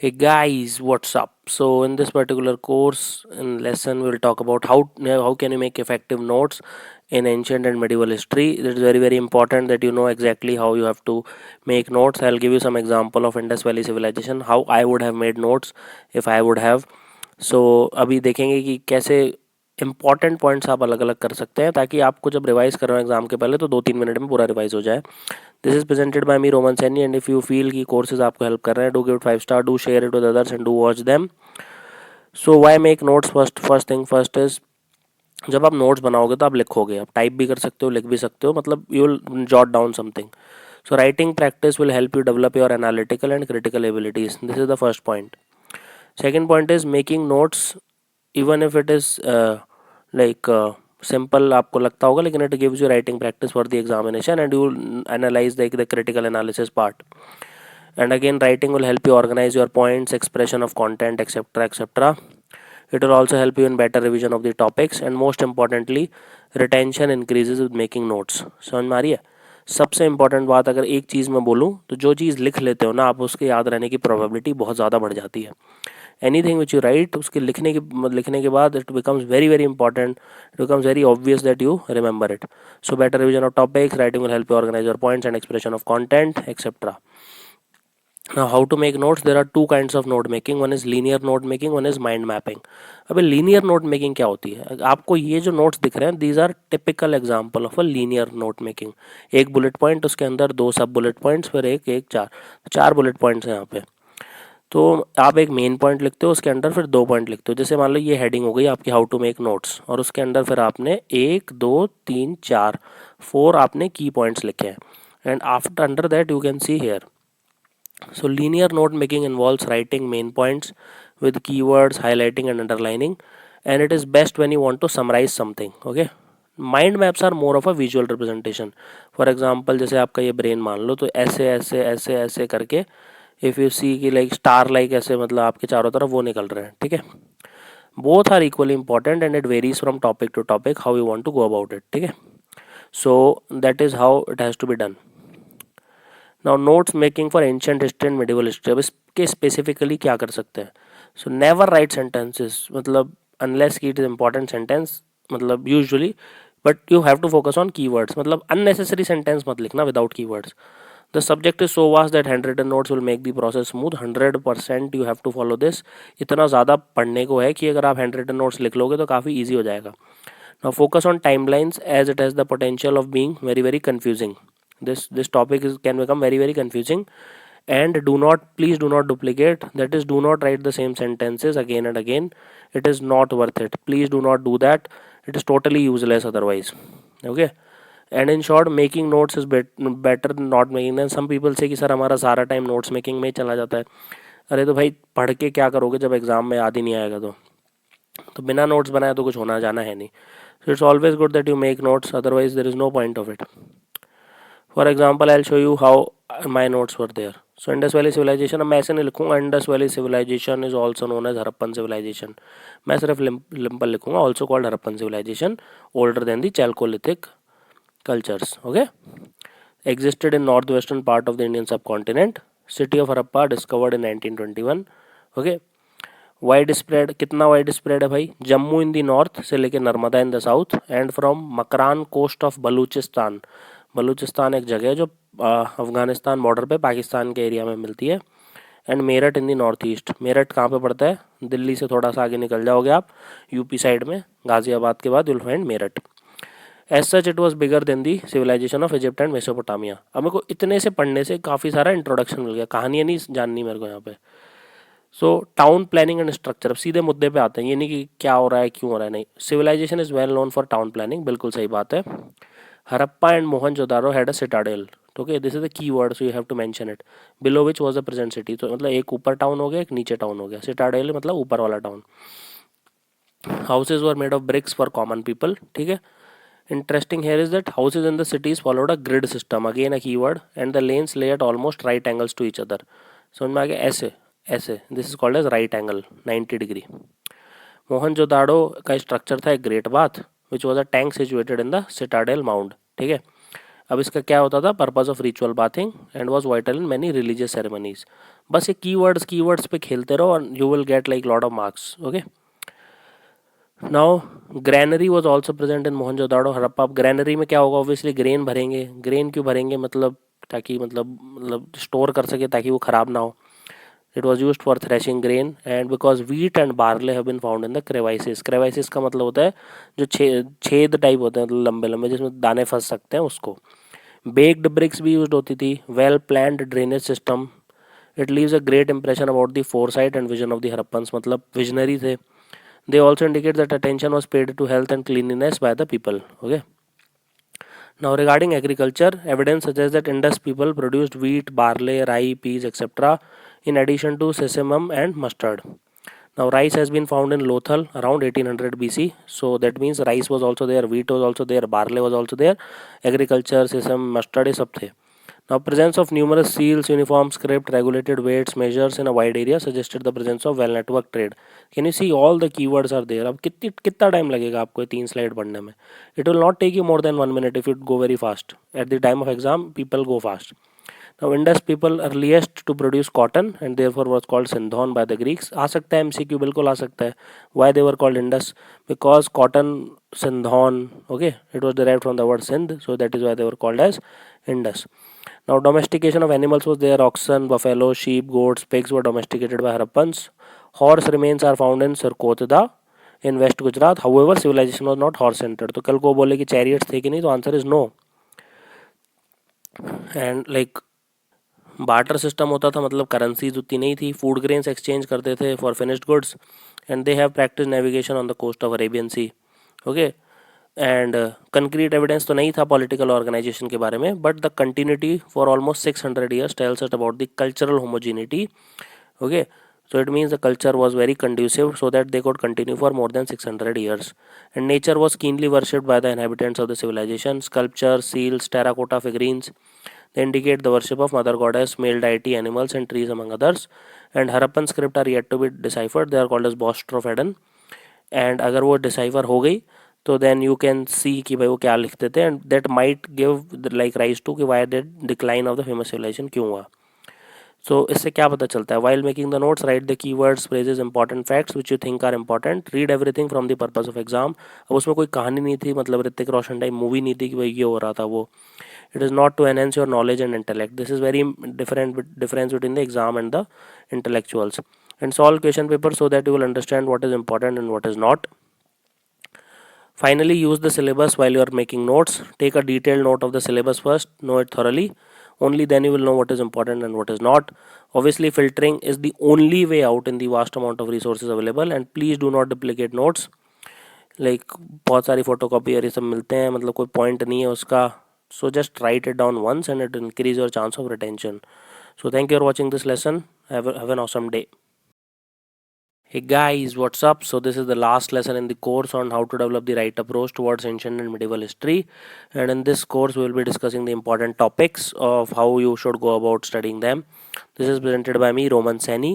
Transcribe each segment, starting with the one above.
Hey guys, what's up? So in this particular course in lesson, we'll talk about how can you make effective notes in ancient and medieval history. It is very important that you know exactly how you have to make notes. I'll give you some example of Indus Valley civilization, how I would have made notes if I would have. So अभी देखेंगे कि कैसे important points आप अलग अलग कर सकते हैं ताकि आपको जब रिवाइज कर रहे हो एग्जाम के पहले तो 2-3 मिनट में पूरा रिवाइज हो जाए. This is presented by me Roman Saini and if you feel कि कोर्सेज आपको हेल्प कर रहे हैं do give 5 star, do share it with others and do watch them. So why make notes first thing first is जब आप notes बनाओगे तो आप लिखोगे, आप टाइप भी कर सकते हो, लिख भी सकते हो, मतलब you will jot down something. So writing practice will help you develop your analytical and critical abilities. This is the first point. Second point is making notes even if it is like simple आपको लगता होगा, लेकिन it gives you writing practice for the examination and you analyse the critical analysis part. And again, writing will help you organize your points, expression of content, etc. It will also help you in better revision of the topics and most importantly retention increases with making notes. समझ में आ रही है? सबसे important बात अगर एक चीज़ मैं बोलूँ तो जो चीज़ लिख लेते हो ना आप, उसके याद रहने की प्रोबेबिलिटी बहुत ज़्यादा बढ़ जाती है. एनीथिंग विच यू राइट, उसके लिखने के बाद it becomes very important, it becomes very obvious that you remember it. So better revision of topics, writing will help you organise your points and expression of content etcetera. Now how to make notes? There are two kinds of note making. One is linear note making, one is mind mapping. अबे linear note making क्या होती है? आपको ये जो notes दिख रहे हैं these are typical example of a linear note making. एक bullet point, उसके अंदर 2 सब bullet points, फिर एक 4 bullet points हैं यहाँ पे. तो आप एक मेन पॉइंट लिखते हो, उसके अंदर फिर 2 पॉइंट लिखते हो. जैसे मान लो ये हेडिंग हो गई आपकी हाउ टू मेक नोट्स, और उसके अंदर फिर आपने 1 2 3 4 आपने की पॉइंट्स लिखे हैं. And after under that you can see here. So linear note making involves writing main points with keywords, highlighting and underlining, and it is best when you want to summarize something. Okay. Mind maps are more of a visual representation. For example, जैसे आपका ये brain मान लो तो ऐसे ऐसे ऐसे ऐसे करके इफ़ यू सी कि लाइक स्टार लाइक ऐसे, मतलब आपके चारों तरफ वो निकल रहे हैं. ठीक है. Both are equally important and it varies from topic to topic how you want to go about it. ठीक है. So that is how it has to be done. Now notes making for ancient history and medieval history. अब इसके specifically क्या कर सकते हैं? So never write sentences, मतलब unless की इट इज इंपॉर्टेंट सेंटेंस, मतलब usually, but you have to focus on keywords. मतलब अननेसेसरी सेंटेंस मत लिखना without keywords. The subject is so vast that hand written notes will make the process smooth. 100% you have to follow this. इतना ज़्यादा पढ़ने को है कि अगर आप हैंड रिटन नोट्स लिख लोगे तो काफ़ी ईजी हो जाएगा. Now focus on timelines as it has the potential of being very confusing. This topic can become very confusing, and please do not duplicate, that is do not write the same sentences again and again. It is not worth it. Please do not do that. It is totally useless otherwise. Okay. And in short, making notes is better than not making them. Some people say कि sir हमारा सारा time notes making में चला जाता है. अरे तो भाई पढ़ के क्या करोगे जब एग्जाम में याद ही नहीं आएगा? तो बिना नोट्स बनाए तो कुछ होना जाना है नहीं. So it's always good that you make notes, otherwise there is no point of it. For example I will show you how my notes were there. So Indus valley civilisation, अब मैं ऐसे नहीं लिखूंगा Indus valley civilisation is also known as Harappan civilisation. मैं सिर्फ लिम्पल लिखूंगा, also called Harappan civilisation, older than the chalcolithic cultures. Okay. Existed in north western part of the Indian subcontinent. City of Harappa discovered in 1921. Okay. Widespread, कितना widespread है भाई? Jammu in the north से लेकर Narmada in the south, and from Makran coast of Balochistan. Balochistan एक जगह है जो Afghanistan border पे पाकिस्तान के एरिया में मिलती है. And Meerut in the north east. Meerut कहाँ पे पड़ता है? दिल्ली से थोड़ा सा आगे निकल जाओगे आप, यूपी साइड में, गाजियाबाद के बाद you'll find Meerut. As such it was bigger than the civilisation of Egypt and Mesopotamia. अब मेरे को इतने से पढ़ने से काफ़ी सारा इंट्रोडक्शन मिल गया, कहानियाँ नहीं जाननी मेरे को यहाँ पे. सो टाउन प्लानिंग एंड स्ट्रक्चर. अब सीधे मुद्दे पे आते हैं, ये नहीं कि क्या हो रहा है क्यों हो रहा है, नहीं. Civilisation is well known for town planning, बिल्कुल सही बात है. Harappa and Mohenjodaro had a citadel. Okay, this is the key word, so you have to mention it. Below which was the present city. तो मतलब एक ऊपर टाउन हो गया, एक नीचे टाउन हो गया. सिटाडेल मतलब ऊपर वाला town. Houses were made of bricks for common people. ठीक है. Interesting here is that houses in the cities followed a grid system, again a key word, and the lanes lay at almost right angles to each other. समझ में आ गया? ऐसे ऐसे, this is called as right angle, 90 degree. Mohenjodaro का structure था एक great bath which was a tank situated in the Citadel mound. ठीक है. अब इसका क्या होता था? Purpose of ritual bathing and was vital in many religious ceremonies. बस ये कीवर्ड्स पे खेलते रहो और you will get like lot of marks. Okay. Now granary was also present in Mohenjodaro Harappa. अब ग्रैनरी में क्या होगा, ऑब्वियसली ग्रेन भरेंगे. ग्रेन क्यों भरेंगे, मतलब ताकि मतलब स्टोर कर सके ताकि वो खराब ना हो. It was use for threshing grain and because wheat and barley have been found in the crevices. Crevices का मतलब होता है जो छेद टाइप होते हैं, मतलब लंबे लंबे जिसमें दाने फंस सकते हैं उसको. बेक्ड ब्रिक्स भी यूज होती थी. Well planned drainage system. It leaves a great impression about the foresight and vision of the Harappans. मतलब विजनरी थे. They also indicate that attention was paid to health and cleanliness by the people. Okay. Now, regarding agriculture, evidence suggests that Indus people produced wheat, barley, rye, peas, etc., in addition to sesame and mustard. Now, rice has been found in Lothal around 1800 BC. So that means rice was also there, wheat was also there, barley was also there. Agriculture, sesame, mustard is सब थे. Now, presence of numerous seals, uniform script, regulated weights, measures in a wide area suggested the presence of well-networked trade. Can you see all the keywords are there? अब कितना time लगेगा आपको ये 3 slide पढ़ने में? It will not take you more than 1 minute if you go very fast. At the time of exam, people go fast. Now, Indus people earliest to produce cotton and therefore was called Sindhon by the Greeks. आ सकता है MCQ, बिल्कुल आ सकता है. Why they were called Indus? Because cotton, Sindhon, okay, it was derived from the word Sindh, so that is why they were called as Indus. Now, domestication of animals was there. Oxen, buffalo, sheep, goats, pigs were domesticated by Harappans. Horse remains are found in Sarkotda in West Gujarat. However, civilization was not horse centered. तो कल को बोले कि chariots थे कि नहीं, तो answer is no. And like barter system होता था, मतलब करेंसीज उतनी नहीं थी. फूड ग्रेन्स एक्सचेंज करते थे for finished goods. And they have practice navigation on the coast of Arabian Sea. Okay. And concrete evidence तो नहीं था पॉलिटिकल ऑर्गेनाइजेशन के बारे में, but the continuity for almost 600 years tells us about the cultural homogeneity. Okay. So it means the culture was very conducive so that they could continue for more than 600 years. And nature was keenly worshipped by the inhabitants of the civilization. Sculptures, seals, terracotta figurines, they indicate the worship of mother goddess, male deity, animals and trees among others. And Harappan script are yet to be deciphered. They are called as Bostrofedon. And अगर वो decipher हो गई तो then you can see कि भाई वो क्या लिखते थे, and that might give like rise to कि why the decline of the famous civilization क्यों हुआ. सो इससे क्या पता चलता है? While making the notes write the keywords, phrases, important facts which you think are important. Read everything from the purpose of exam. अब उसमें कोई कहानी नहीं थी, मतलब ऋतिक रोशन टाइप मूवी नहीं थी कि भाई ये हो रहा था वो. It is not to enhance your knowledge and intellect. This is very difference between the exam and the intellectuals. And solve question paper so that you will understand what is important and what is not. Finally, use the syllabus while you are making notes. Take a detailed note of the syllabus first, know it thoroughly. Only then you will know what is important and what is not. Obviously, filtering is the only way out in the vast amount of resources available, and please do not duplicate notes. Like बहुत सारी photocopy और ये सब मिलते हैं, मतलब कोई point नहीं है उसका. So just write it down once and it will increase your chance of retention. So thank you for watching this lesson. Have an awesome day. Hey guys, what's up? So this is the last lesson in the course on how to develop the right approach towards ancient and medieval history. And in this course, we will be discussing the important topics of how you should go about studying them. This is presented by me, Roman Seni.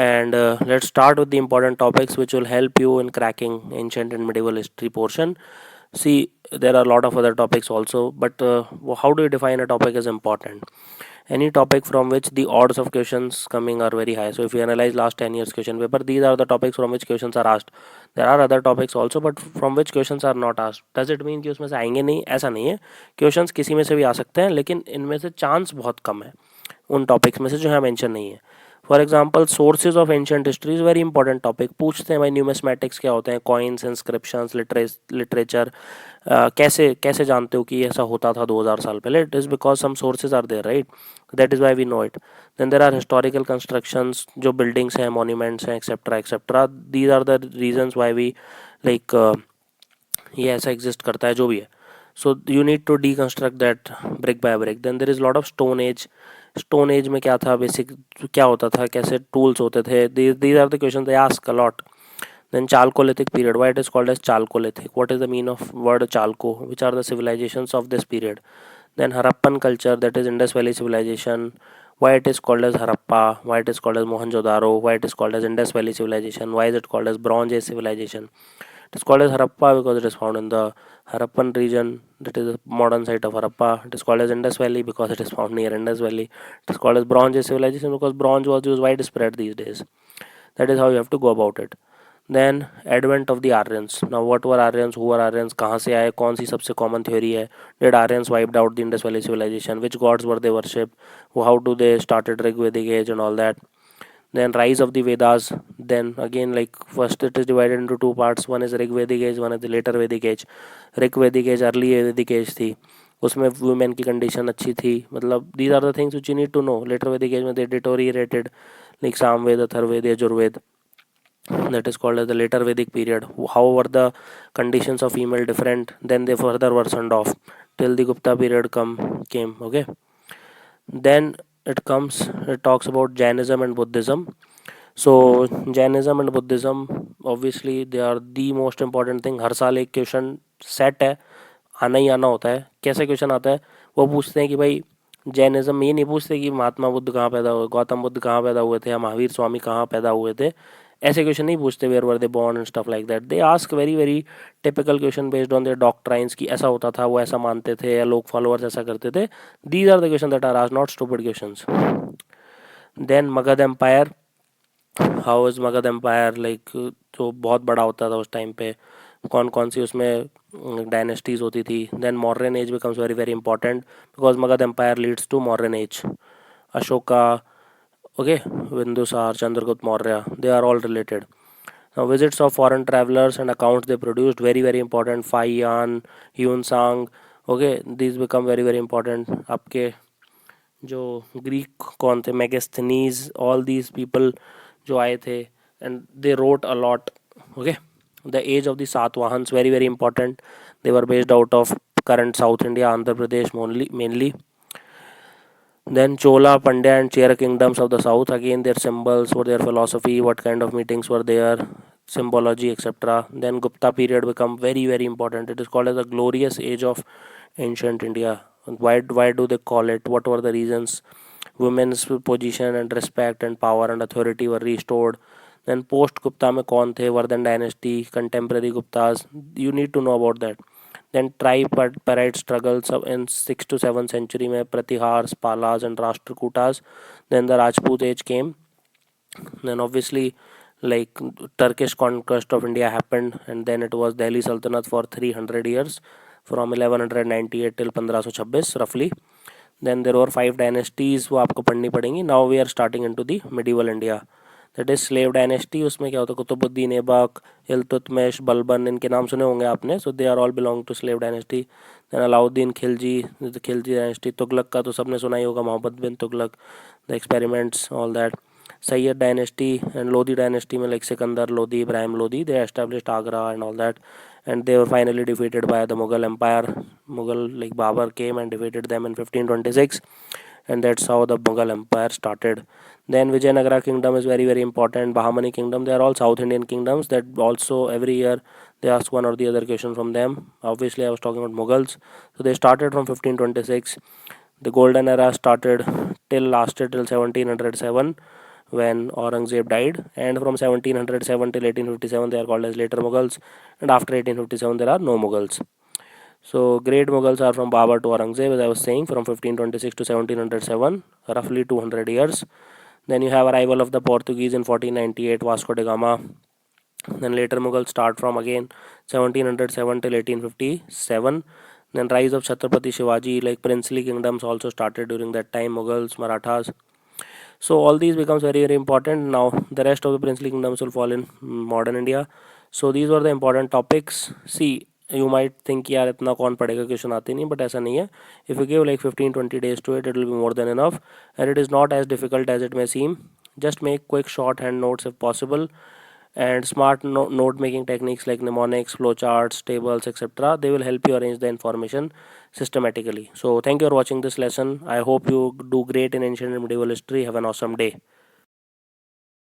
And let's start with the important topics which will help you in cracking ancient and medieval history portion. See, there are a lot of other topics also, but how do you define a topic as important? Any topic from which the odds of questions coming are very high. So if you analyze last 10 years question paper, these are the topics from which questions are asked. There are other topics also, but from which questions are not asked. Does it mean कि उसमें से आएंगे नहीं? ऐसा नहीं है. Questions किसी में से भी आ सकते हैं, लेकिन इनमें से चांस बहुत कम है उन टॉपिक्स में से जो यहाँ मेंशन नहीं है. For example, sources of ancient history is very important topic. पूछते हैं भाई न्यूमिस्मेटिक्स क्या होते हैं, कॉइन्स, इंस्क्रिप्शंस, लिटरेचर. कैसे कैसे जानते हो कि ऐसा होता था 2000 साल पहले? It is because some sources are there, right? That is why we know it. Then there are historical constructions, जो बिल्डिंग्स हैं, मॉन्यूमेंट्स हैं, etcetera etcetera. These are the reasons why we like ये ऐसा एग्जिस्ट करता है जो भी है. So you need to deconstruct that brick by brick. Then there is lot of stone age. Stone age में क्या था, बेसिक क्या होता था, कैसे टूल्स होते थे. These are the question they ask a lot. Then Chalcolithic period. Why it is called as Chalcolithic? What is the meaning of word Chalco? Which are the civilizations of this period? Then Harappan culture, that is Indus Valley civilization. Why it is called as Harappa? Why it is called as Mohenjo-daro? Why it is called as Indus Valley civilization? Why is it called as Bronze Age civilization? It is called as Harappa because it is found in the Harappan region, that is the modern site of Harappa. It is called as Indus Valley because it is found near Indus Valley. It is called as Bronze Age civilization because bronze was used widespread these days. That is how you have to go about it. Then advent of the Aryans. Now what were Aryans? Who were Aryans? कहाँ से आए? कौन सी सबसे common theory है? Did Aryans wiped out the Indus Valley civilization? Which gods were they worshipped? How do they started Rigvedic age and all that? Then rise of the Vedas. Then again, like first it is divided into two parts. One is Rigvedic age, one is the later Vedic age. Rigvedic age early Vedic age थी, उसमें women की condition अच्छी थी. मतलब these are the things which you need to know. Later Vedic age में they deteriorated, like Samved, Atharved, Yajurved. That is called as the later Vedic period. However, the conditions of female different, then they further worsened off till the Gupta period came. Okay. Then it talks about Jainism and Buddhism. So Jainism and Buddhism, obviously they are the most important thing. हर साल एक question set है, आना ही आना होता है. कैसे question आता है? वो पूछते हैं कि भाई जैनिज्म में ये नहीं पूछते कि महात्मा बुद्ध कहाँ पैदा हुए, गौतम बुद्ध कहाँ पैदा हुए थे, या महावीर स्वामी कहाँ पैदा हुए थे. ऐसे क्वेश्चन नहीं पूछते where were they born and stuff like that. They ask very very typical question based on their doctrines कि ऐसा होता था, वो ऐसा मानते थे, या लोग फॉलोअर्स ऐसा करते थे. These are the question that are asked, not stupid questions. Then Magadh empire. How is Magadh empire like, जो बहुत बड़ा होता था उस टाइम पे, कौन कौन सी उसमें डायनेस्टीज होती थी. Then modern age becomes very very important because Magadh empire leads to modern age. Ashoka, okay, Bindusar, Chandragupta Maurya, they are all related. Now visits of foreign travelers and accounts they produced, very very important. Fayan, Hyun Sang, okay, these become very very important. आपके जो Greek कौन थे, Megasthenes, all these people जो आए थे, and they wrote a lot. Okay. The age of the Satavahanas, very very important. They were based out of current South India, Andhra Pradesh mainly. Then Chola, Pandya and Chera kingdoms of the south, again their symbols or their philosophy, what kind of meetings were there, symbology, etc. Then Gupta period become very very important. It is called as the glorious age of ancient India. Why do they call it? What were the reasons? Women's position and respect and power and authority were restored. Then post Gupta में कौन थे? Vardhan dynasty, contemporary Guptas, you need to know about that. Then tripartite struggles in 6th to 7th century में Pratihars, Palas and Rashtrakutas. Then the Rajput age came. Then obviously like Turkish conquest of India happened, and then it was Delhi Sultanate for 300 years from 1198 till 1526 roughly. Then there were 5 dynasties, वो आपको पढ़नी पड़ेंगी. Now we are starting into the medieval India. That is slave dynasty. उसमें क्या होता है, कुतुबुद्दीन ऐबक, इल्तुतमिश, बलबन, इनके नाम सुने होंगे आपने. So they are all belong to slave dynasty. Then Alauddin Khilji, Khilji dynasty. Tughlaq का तो सबने सुना ही होगा, Mohammad bin Tughlaq, the experiments, all that. Sayyid dynasty and Lodhi dynasty में like Sikandar Lodhi, Ibrahim Lodhi, they established Agra and all that. And they were finally defeated by the Mughal Empire. Mughal like Babur came and defeated them in 1526, and that's how the Mughal Empire started. Then Vijayanagara kingdom is very very important. Bahmani kingdom, they are all South Indian kingdoms that also every year they ask one or the other question from them. Obviously I was talking about Mughals. So they started from 1526. The golden era started lasted till 1707 when Aurangzeb died, and from 1707 till 1857 they are called as later Mughals, and after 1857 there are no Mughals. So great Mughals are from Babur to Aurangzeb, as I was saying, from 1526 to 1707, roughly 200 years. Then you have arrival of the Portuguese in 1498, Vasco da Gama. Then later Mughals start from again 1707 till 1857. Then rise of Chhatrapati Shivaji, like princely kingdoms also started during that time, Mughals, Marathas. So all these becomes very very important. Now the rest of the princely kingdoms will fall in modern India. So these were the important topics. See, you might think यार इतना कौन पढ़ेगा, question आते नहीं, but ऐसा नहीं है. If you give like 15-20 days to it, it will be more than enough, and it is not as difficult as it may seem. Just make quick shorthand notes if possible, and smart note making techniques like mnemonics, flowcharts, tables, etc. They will help you arrange the information systematically. So thank you for watching this lesson. I hope you do great in ancient and medieval history. Have an awesome day.